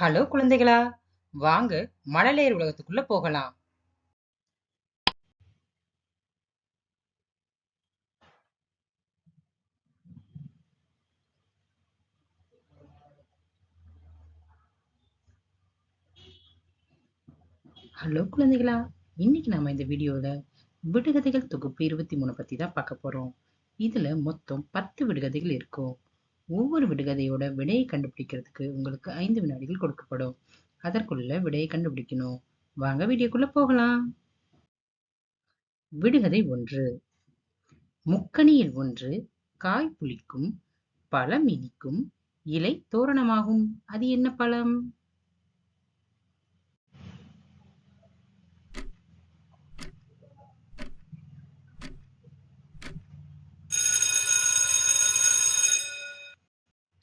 Hello குழந்தைகளா, வாங்க மழலையர் உலகத்துக்குள்ள போகலாம். ஹலோ குழந்தைகளா, இன்னைக்கு நாம இந்த வீடியோல விடுகதைகள் தொகுப்பு 23 பத்தி தான் பார்க்க போறோம். இதுல மொத்தம் 10 விடுகதைகள் இருக்கும். ஒவ்வொரு விடுகதையோட விடையை கண்டுபிடிக்கிறதுக்கு உங்களுக்கு 5 வினாடிகள் கொடுக்கப்படும். அதற்குள்ள விடையை கண்டுபிடிக்கணும். வாங்க வீடியோக்குள்ள போகலாம். விடுகதை 1. முக்கணியில் ஒன்று, காய் புளிக்கும், பழம் இனிக்கும், இலை தோரணமாகும். அது என்ன பழம்?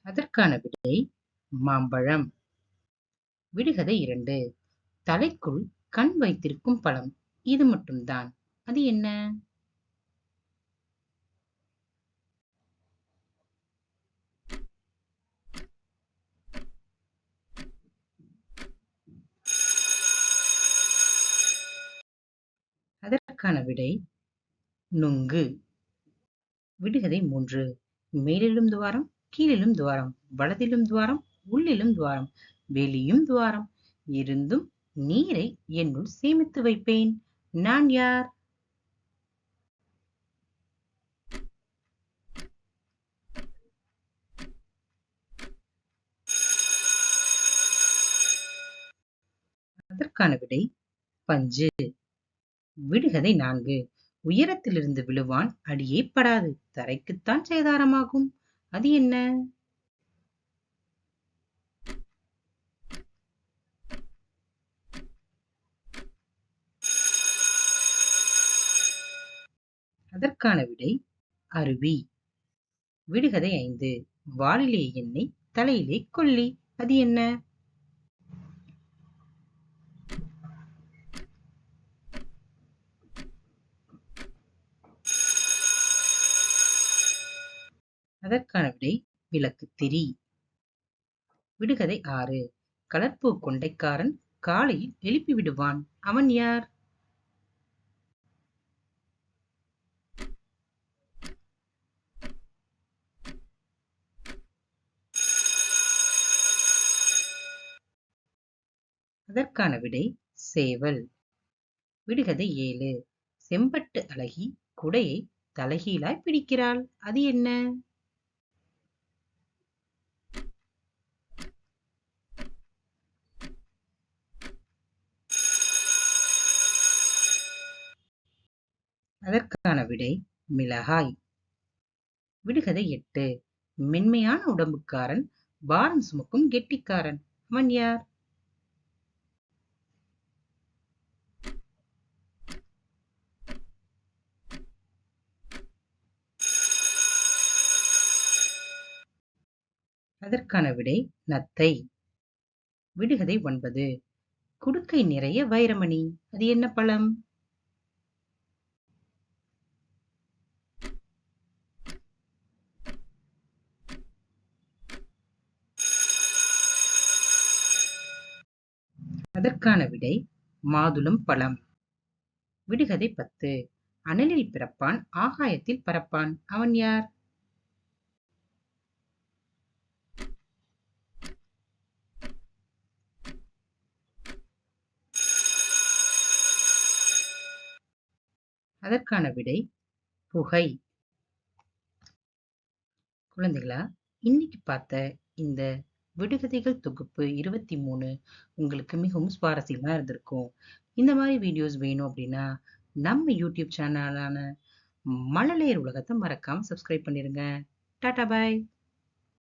அதற்கான விடை மாம்பழம். விடுகதை 2. தலைக்குள் கண் வைத்திருக்கும் பழம். இது மட்டும்தான். அது என்ன? அதற்கான விடை நுங்கு. விடுகதை 3. மேலிலும் துவாரம், கீழிலும் துவாரம், வலதிலும் துவாரம், உள்ளிலும் துவாரம், வெளியும் துவாரம், இருந்தும் நீரை என்னுள் சேமித்து வைப்பேன். நான் யார்? அதற்கான விடை பஞ்சு. விடுகதை 4. உயரத்திலிருந்து விழுவான், அடியே படாது, தரைக்குத்தான் சேதாரமாகும். அது என்ன? அதற்கான விடை அருவி. விடுகதை 5. வாளிலே எண்ணெய், தலையிலே கொள்ளி. அது என்ன? அதற்கான விடை விளக்குத்திரி. விடுகதை 6. கலர்பூ கொண்டைக்காரன் காலையில் எழுப்பி விடுவான். அவன் யார்? அதற்கான விடை சேவல். விடுகதை 7. செம்பட்டு அழகி குடையை தலைகீழாய் பிடிக்கிறாள். அது என்ன? அதற்கான விடை மிளகாய். விடுகதை 8. மென்மையான உடம்புக்காரன், பாரம் சுமக்கும் கெட்டிக்காரன். அவன் யார்? அதற்கான விடை நத்தை. விடுகதை 9. குடுக்கை நிறைய வைரமணி. அது என்ன பழம்? அதற்கான விடை மாதுளம் பழம். விடுகதை 10. அனலில் பிறப்பான், ஆகாயத்தில் பறப்பான். அவன் யார்? அதற்கான விடை புகை. குழந்தைகளா, இன்னைக்கு பார்த்த இந்த விடுகதைகள் தொகுப்பு 23 உங்களுக்கு மிகவும் சுவாரஸ்யமா இருந்திருக்கும். இந்த மாதிரி வீடியோஸ் வேணும் அப்படின்னா நம்ம யூடியூப் சேனலான மழலையர் உலகத்தை மறக்காம சப்ஸ்கிரைப் பண்ணிருங்க. டாடா பாய்.